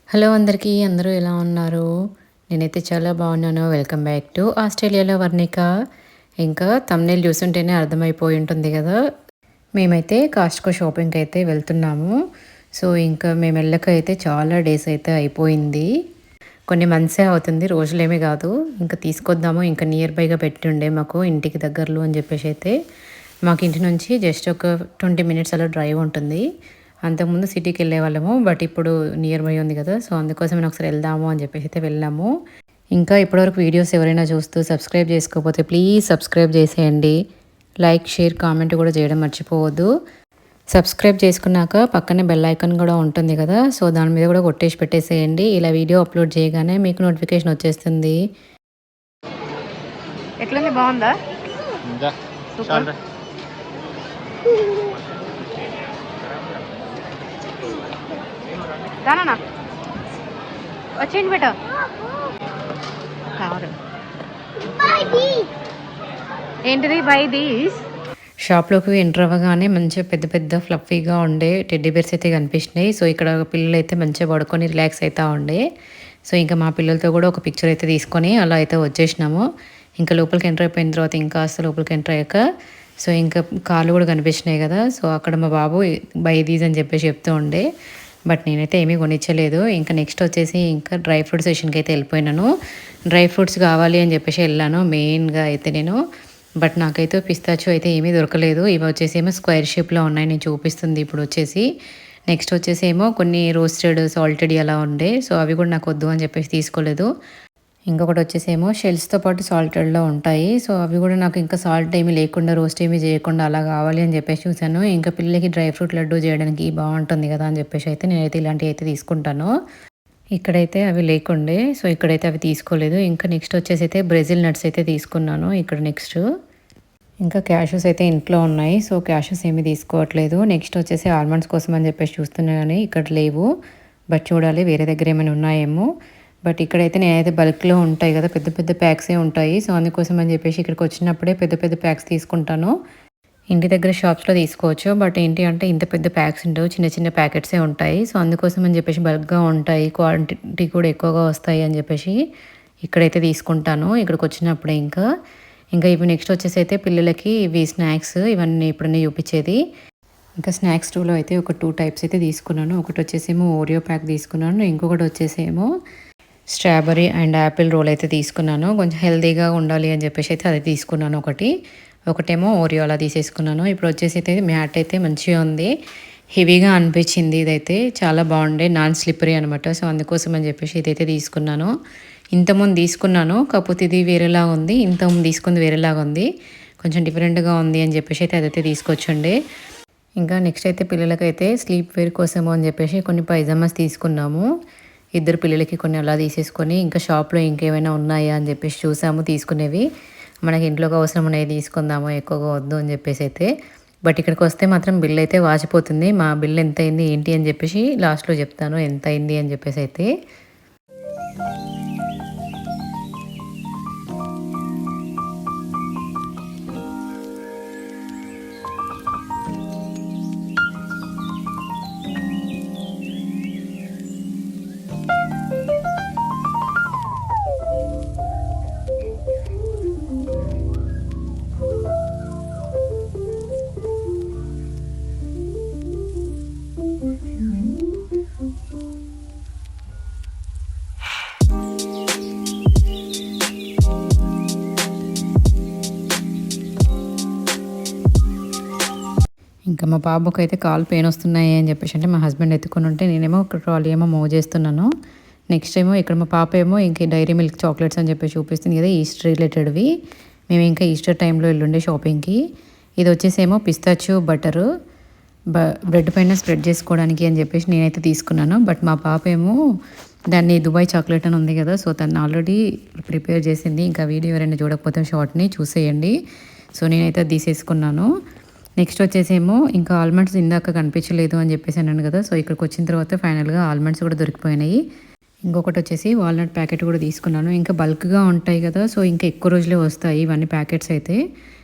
Hello అందరికీ అందరూ ఎలా ఉన్నారు? నేనైతే చాలా బాగున్నాను. వెల్కమ్ బ్యాక్ టు ఆస్ట్రేలియాలో వర్ణిక. ఇంకా థంబ్‌నెయిల్ చూస్తుంటేనే అర్థమైపోయి ఉంటుంది కదా! మేమైతే కాస్ట్‌కో షాపింగ్‌కి అయితే వెళ్తున్నాము. సో, ఇంకా మేము వెళ్ళక అయితే చాలా డేస్ అయితే అయిపోయింది. కొన్ని మంత్సే అవుతుంది. రోజులేమీ కాదు. ఇంకా తీసుకొద్దాము ఇంకా నియర్ బైగా పెట్టుండే మాకు ఇంటికి దగ్గరలో అని చెప్పేసి అయితే మాకు ఇంటి నుంచి జస్ట్ ఒక 20 మినిట్స్ అలా డ్రైవ్ ఉంటుంది. అంతకుముందు సిటీకి వెళ్ళేవాళ్ళము. బట్ ఇప్పుడు నియర్ బై ఉంది కదా! సో, అందుకోసమని ఒకసారి వెళ్దాము అని చెప్పేసి అయితే వెళ్ళాము. ఇంకా ఇప్పటివరకు వీడియోస్ ఎవరైనా చూస్తూ సబ్స్క్రైబ్ చేసుకోకపోతే ప్లీజ్ సబ్స్క్రైబ్ చేసేయండి. లైక్, షేర్, కామెంట్ కూడా చేయడం మర్చిపోవద్దు. సబ్స్క్రైబ్ చేసుకున్నాక పక్కనే బెల్ ఐకాన్ కూడా ఉంటుంది కదా! సో, దాని మీద కూడా కొట్టేసి పెట్టేసేయండి. ఇలా వీడియో అప్లోడ్ చేయగానే మీకు నోటిఫికేషన్ వచ్చేస్తుంది. ఎట్లుంది, బాగుందా? సూపర్. రానా వచ్చేయండి బేట. కావాలి ఏంటిది? By these. షాప్లోకి ఎంటర్ అవ్వగానే మంచిగా పెద్ద పెద్ద ఫ్లఫీగా ఉండే టెడ్డీ బేర్స్ అయితే కనిపించినాయి. సో, ఇక్కడ పిల్లలు అయితే మంచిగా పడుకొని రిలాక్స్ అవుతూ ఉండే. సో, ఇంకా మా పిల్లలతో కూడా ఒక పిక్చర్ అయితే తీసుకొని అలా అయితే వచ్చేసినాము. ఇంకా లోపలికి ఎంటర్ అయిపోయిన తర్వాత ఇంకా లోపలికి ఎంటర్ అయ్యాక సో, ఇంకా కార్లు కూడా కనిపించినాయి కదా! సో, అక్కడ మా బాబు బై దీస్ అని చెప్పేసి చెప్తూ ఉండే. బట్ నేనైతే ఏమీ కొనిచ్చలేదు. ఇంకా నెక్స్ట్ వచ్చేసి ఇంకా డ్రై ఫ్రూట్ సెషన్కి అయితే వెళ్ళిపోయినాను. డ్రై ఫ్రూట్స్ కావాలి అని చెప్పేసి వెళ్ళాను మెయిన్గా అయితే నేను. బట్ నాకైతే పిస్తాచో అయితే ఏమీ దొరకలేదు. ఇవి వచ్చేసి ఏమో స్క్వేర్ షేప్లో ఉన్నాయి. నేను చూపిస్తుంది ఇప్పుడు వచ్చేసి. నెక్స్ట్ వచ్చేసి ఏమో కొన్ని రోస్టెడ్, సాల్టెడ్ అలా ఉండే. సో, అవి కూడా నాకు వద్దు అని చెప్పేసి తీసుకోలేదు. ఇంకొకటి వచ్చేసేమో షెల్స్‌తో పాటు సాల్టెడ్‌లో ఉంటాయి. సో, అవి కూడా నాకు ఇంకా సాల్ట్ ఏమీ లేకుండా, రోస్ట్ ఏమీ చేయకుండా అలా కావాలి అని చెప్పేసి చూసాను. ఇంకా పిల్లలకి డ్రై ఫ్రూట్ లడ్డు చేయడానికి బాగుంటుంది కదా అని చెప్పేసి అయితే నేనైతే ఇలాంటివి అయితే తీసుకుంటాను. ఇక్కడైతే అవి లేకుండే. సో, ఇక్కడైతే అవి తీసుకోలేదు. ఇంకా నెక్స్ట్ వచ్చేసి అయితే బ్రెజిల్ నట్స్ అయితే తీసుకున్నాను ఇక్కడ నెక్స్ట్. ఇంకా క్యాషూస్ అయితే ఇంట్లో ఉన్నాయి. సో, క్యాషూస్ ఏమీ తీసుకోవట్లేదు. నెక్స్ట్ వచ్చేసి ఆల్మండ్స్ కోసం అని చెప్పేసి చూస్తున్నా కానీ ఇక్కడ లేవు. బట్ చూడాలి వేరే దగ్గర ఏమైనా ఉన్నాయేమో. బట్ ఇక్కడైతే నేనైతే బల్క్‌లో ఉంటాయి కదా! పెద్ద పెద్ద ప్యాక్సే ఉంటాయి. సో, అందుకోసం అని చెప్పేసి ఇక్కడికి వచ్చినప్పుడే పెద్ద పెద్ద ప్యాక్స్ తీసుకుంటాను. ఇంటి దగ్గర షాప్స్‌లో తీసుకోవచ్చు. బట్ ఏంటి అంటే ఇంత పెద్ద ప్యాక్స్ ఉండవు. చిన్న చిన్న ప్యాకెట్సే ఉంటాయి. సో, అందుకోసం అని చెప్పేసి బల్క్‌గా ఉంటాయి. క్వాంటిటీ కూడా ఎక్కువగా వస్తాయి అని చెప్పేసి ఇక్కడైతే తీసుకుంటాను. ఇక్కడికొచ్చినప్పుడే ఇంకా ఇవి నెక్స్ట్ వచ్చేసి అయితే పిల్లలకి ఇవి స్నాక్స్ ఇవన్నీ ఇప్పుడన్నీ చూపించేది. ఇంకా స్నాక్స్ 2లో అయితే ఒక 2 టైప్స్ అయితే తీసుకున్నాను. ఒకటి వచ్చేసేమో ఓరియో ప్యాక్ తీసుకున్నాను. ఇంకొకటి వచ్చేసేమో స్ట్రాబెర్రీ అండ్ యాపిల్ రోల్ అయితే తీసుకున్నాను. కొంచెం హెల్తీగా ఉండాలి అని చెప్పేసి అయితే అది తీసుకున్నాను ఒకటి. ఒకటేమో ఓరియో అలా తీసేసుకున్నాను. ఇప్పుడు వచ్చేసి అయితే మ్యాట్ అయితే మంచిగా ఉంది. హెవీగా అనిపించింది ఇదైతే. చాలా బాగుండే. నాన్ స్లిప్పరీ అనమాట. సో, అందుకోసం అని చెప్పేసి ఇదైతే తీసుకున్నాను. ఇంతకుముందు తీసుకున్నాను. కాకపోతే ఇది వేరేలా ఉంది. ఇంతకుముందు తీసుకుంది వేరేలాగా ఉంది. కొంచెం డిఫరెంట్‌గా ఉంది అని చెప్పేసి అయితే అదైతే తీసుకొచ్చుండే. ఇంకా నెక్స్ట్ అయితే పిల్లలకైతే స్లీప్ వేర్ కోసము అని చెప్పేసి కొన్ని పైజామాస్ తీసుకున్నాము. ఇద్దరు పిల్లలకి కొన్ని అలా తీసేసుకొని ఇంకా షాప్‌లో ఇంకేమైనా ఉన్నాయా అని చెప్పేసి చూసాము తీసుకునేవి. మనకి ఇంట్లోకి అవసరం ఉన్నవి తీసుకుందాము ఎక్కువగా వద్దు అని చెప్పేసి అయితే. బట్ ఇక్కడికి వస్తే మాత్రం బిల్ అయితే వాచిపోతుంది. మా బిల్ ఎంత అయింది ఏంటి అని చెప్పేసి లాస్ట్‌లో చెప్తాను ఎంత అయింది అని చెప్పేసి అయితే. ఇంకా మా బాబుకైతే కాళ్ళు పెయిన్ వస్తున్నాయి అని చెప్పేసి అంటే మా హస్బెండ్ ఎత్తుకొని ఉంటే నేనేమో ఒక ట్రాలీ ఏమో మూవ్ చేస్తున్నాను. నెక్స్ట్ ఏమో ఇక్కడ మా పాప ఏమో ఇంక డైరీ మిల్క్ చాక్లెట్స్ అని చెప్పేసి చూపిస్తుంది కదా ఈస్టర్ రిలేటెడ్వి. మేము ఇంకా ఈస్టర్ టైంలో వెళ్ళుండే షాపింగ్కి. ఇది వచ్చేసేమో పిస్తాచియో బటరు బ్రెడ్ పైన స్ప్రెడ్ చేసుకోవడానికి అని చెప్పేసి నేనైతే తీసుకున్నాను. బట్ మా పాప ఏమో దాన్ని దుబాయ్ చాక్లెట్ అని ఉంది కదా సో తను ఆల్రెడీ ప్రిపేర్ చేసింది. ఇంకా వీడియో ఎవరైనా చూడకపోతే షార్ట్ని చూసేయండి. సో నేనైతే అది తీసేసుకున్నాను. నెక్స్ట్ వచ్చేసేమో ఇంకా ఆల్మండ్స్ ఇందాక కనిపించలేదు అని చెప్పేసి అన్నాను కదా సో ఇక్కడికి వచ్చిన తర్వాత ఫైనల్గా ఆల్మండ్స్ కూడా దొరికిపోయినాయి. ఇంకొకటి వచ్చేసి వాల్నట్ ప్యాకెట్ కూడా తీసుకున్నాను. ఇంకా బల్క్గా ఉంటాయి కదా సో ఇంకా ఎక్కువ రోజులే వస్తాయి ఇవన్నీ ప్యాకెట్స్ అయితే.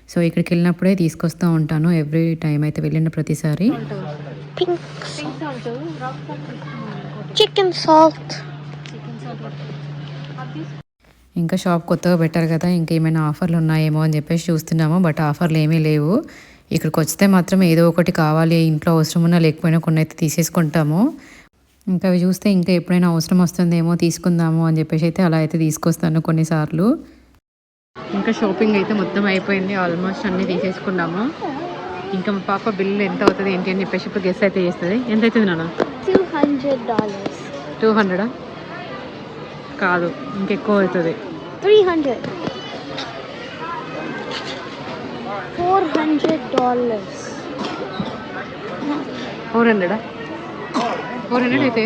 సో ఇక్కడికి వెళ్ళినప్పుడే తీసుకొస్తూ ఉంటాను ఎవ్రీ టైం అయితే వెళ్ళిన ప్రతిసారి. chicken salt. ఇంకా షాప్ కొత్తగా పెట్టారు కదా, ఇంకేమైనా ఆఫర్లు ఉన్నాయేమో అని చెప్పేసి చూస్తున్నాము. బట్ ఆఫర్లు ఏమీ లేవు. ఇక్కడికి వస్తే మాత్రం ఏదో ఒకటి కావాలి, ఇంట్లో అవసరం ఉన్నా లేకపోయినా కొన్ని అయితే తీసేసుకుంటాము. ఇంకా అవి చూస్తే ఇంకా ఎప్పుడైనా అవసరం వస్తుందేమో తీసుకుందాము అని చెప్పేసి అయితే అలా అయితే తీసుకొస్తాను కొన్నిసార్లు. ఇంకా షాపింగ్ అయితే మొత్తం అయిపోయింది, ఆల్మోస్ట్ అన్నీ తీసేసుకున్నాము. ఇంకా మా పాప బిల్లు ఎంత అవుతుంది ఏంటి అని చెప్పేసి ఇప్పుడు గెస్ అయితే చేస్తుంది. ఎంత అవుతుంది నాన్న? $200. 200 కాదు, ఇంకెక్కువ అవుతుంది. 300. $400. 400 అయితే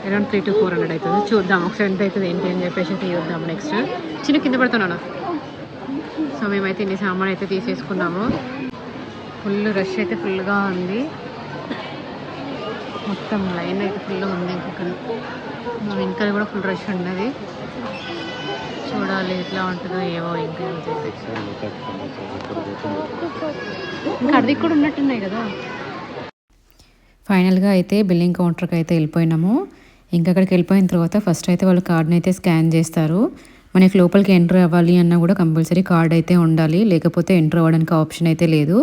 అరౌండ్ 300 to 400 అవుతుంది. చూద్దాం ఒకసారి ఎంత అవుతుంది ఏంటి అని చెప్పేసి అయితే చూద్దాం. నెక్స్ట్ చిన్న కింద పడుతున్నాను. సో మేమైతే ఇన్ని సామాన్ అయితే తీసేసుకున్నాము. ఫుల్ రష్ అయితే ఫుల్గా ఉంది, మొత్తం లైన్ అయితే ఫుల్గా ఉంది. ఇంకొక మా వెనకాల కూడా ఫుల్ రష్ ఉన్నది. చూడాలి ఎట్లా ఉంటుందో ఏమో. ఇంకా అది కూడా ఉన్నట్టున్నాయి కదా. ఫైనల్గా అయితే బిల్లింగ్ కౌంటర్కి అయితే వెళ్ళిపోయినాము. ఇంకా అక్కడికి వెళ్ళిపోయిన తర్వాత ఫస్ట్ అయితే వాళ్ళు కార్డ్ని అయితే స్కాన్ చేస్తారు. మనకి లోపలికి ఎంటర్ అవ్వాలి అన్నా కూడా కంపల్సరీ కార్డ్ అయితే ఉండాలి, లేకపోతే ఎంటర్ అవ్వడానికి ఆప్షన్ అయితే లేదు.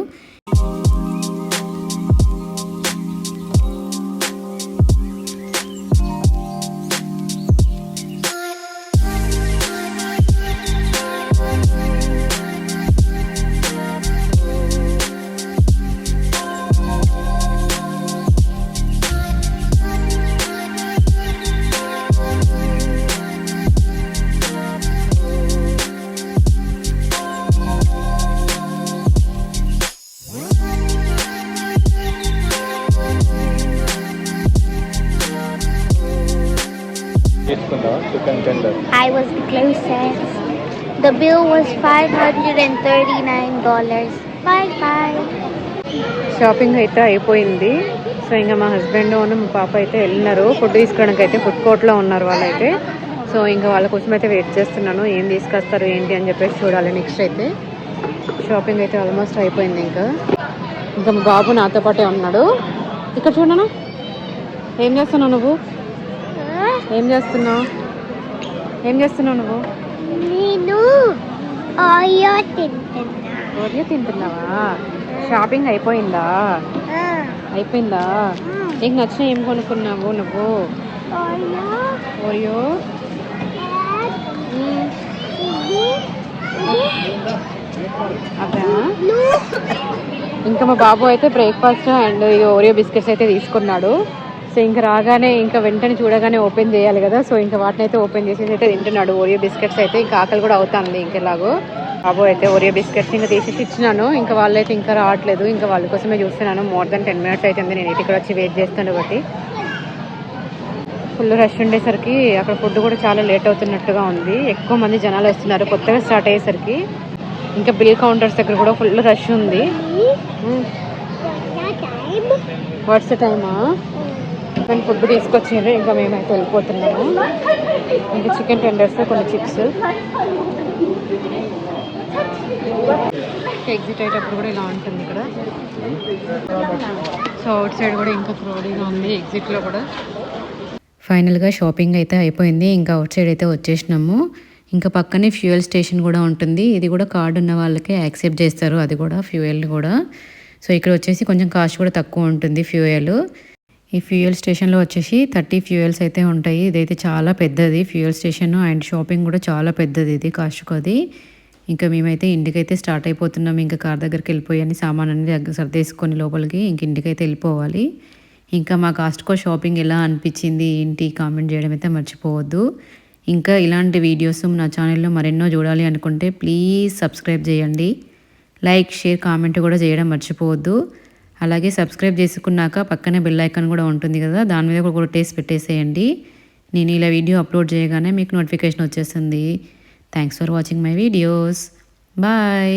I was the closest. The bill was $539. Bye bye. Shopping అయితే అయిపోయింది. సో ఇంకా మా హస్బెండ్ మా పాప అయితే వెళ్ళినారు ఫుడ్ తీసుకోవడానికి. అయితే ఫుడ్ కోర్ట్లో ఉన్నారు వాళ్ళైతే. సో ఇంకా వాళ్ళ కోసం అయితే వెయిట్ చేస్తున్నాను, ఏం తీసుకొస్తారు ఏంటి అని చెప్పేసి చూడాలి. నెక్స్ట్ అయితే షాపింగ్ అయితే ఆల్మోస్ట్ అయిపోయింది. ఇంకా మా బాబు నాతో పాటే ఉన్నాడు. ఇక్కడ చూడనా, ఏం చేస్తున్నావు నువ్వు? ఏం చేస్తున్నావు నువ్వు? నేను ఓరియో తింటున్నా. ఓరియో తింటున్నావా? షాపింగ్ అయిపోయిందా? నీకు నచ్చిన ఏం కొనుక్కున్నావు నువ్వు? ఓరియో. అదా. ఇంకా మా బాబు అయితే బ్రేక్ఫాస్ట్ అండ్ ఇది ఓరియో బిస్కెట్స్ అయితే తీసుకున్నాడు. సో ఇంకా రాగానే ఇంకా వెంటనే చూడగానే ఓపెన్ చేయాలి కదా. సో ఇంకా వాటిని అయితే ఓపెన్ చేసేసి అయితే తింటున్నాడు ఓరియో బిస్కెట్స్ అయితే. ఇంకా ఆకలి కూడా అవుతుంది ఇంకెలాగో. బాబు అయితే ఓరియో బిస్కెట్స్ ఇంకా తీసేసి ఇచ్చినాను. ఇంకా వాళ్ళైతే ఇంకా రావట్లేదు, ఇంకా వాళ్ళ కోసమే చూస్తున్నాను. మోర్ దెన్ 10 minutes అవుతుంది నేను ఇక్కడ వచ్చి వెయిట్ చేస్తాను. బట్టి ఫుల్ రష్ ఉండేసరికి అక్కడ ఫుడ్ కూడా చాలా లేట్ అవుతున్నట్టుగా ఉంది. ఎక్కువ మంది జనాలు వస్తున్నారు కొత్తగా స్టార్ట్ అయ్యేసరికి. ఇంకా బిల్ కౌంటర్స్ దగ్గర కూడా ఫుల్ రష్ ఉంది. వాట్స్ ద టైమా? కానీ ఫుడ్ తీసుకొచ్చారు, ఇంకా మేమైతే వెళ్ళిపోతున్నాము. ఇంకా చికెన్ టెండర్స్, కొన్ని చిప్స్. ఎగ్జిట్ అయ్యేటప్పుడు కూడా ఇలా ఉంటుంది ఇక్కడ. సో అవుట్ సైడ్ కూడా ఇంకా క్రౌడీగా ఉంది ఎగ్జిట్లో కూడా. ఫైనల్గా షాపింగ్ అయితే అయిపోయింది. ఇంకా అవుట్ సైడ్ అయితే వచ్చేసినాము. ఇంకా పక్కనే ఫ్యూయల్ స్టేషన్ కూడా ఉంటుంది. ఇది కూడా కార్డు ఉన్న వాళ్ళకే యాక్సెప్ట్ చేస్తారు, అది కూడా ఫ్యూయల్ కూడా. సో ఇక్కడ వచ్చేసి కొంచెం కాస్ట్ కూడా తక్కువ ఉంటుంది ఫ్యూయల్. ఈ ఫ్యూయల్ స్టేషన్లో వచ్చేసి 30 ఫ్యూయల్స్ అయితే ఉంటాయి. ఇదైతే చాలా పెద్దది ఫ్యూయల్ స్టేషన్ అండ్ షాపింగ్ కూడా చాలా పెద్దది ఇది కాస్ట్కి అది. ఇంకా మేమైతే ఇంటికైతే స్టార్ట్ అయిపోతున్నాం. ఇంకా కార్ దగ్గరికి వెళ్ళిపోయి అన్ని సామాన్ అన్ని సర్దేసుకొని లోపలికి ఇంక ఇంటికైతే వెళ్ళిపోవాలి. ఇంకా మా కాస్ట్కో షాపింగ్ ఎలా అనిపించింది ఏంటి కామెంట్ చేయడం అయితే మర్చిపోవద్దు. ఇంకా ఇలాంటి వీడియోస్ నా ఛానల్లో మరెన్నో చూడాలి అనుకుంటే ప్లీజ్ సబ్స్క్రైబ్ చేయండి. లైక్, షేర్, కామెంట్ కూడా చేయడం మర్చిపోవద్దు. అలాగే సబ్స్క్రైబ్ చేసుకున్నాక పక్కనే బెల్ ఐకాన్ కూడా ఉంటుంది కదా, దాని మీద కూడా టేస్ట్ పెట్టేసేయండి. నేను ఇలా వీడియో అప్లోడ్ చేయగానే మీకు నోటిఫికేషన్ వచ్చేస్తుంది. Thanks for watching my videos. Bye.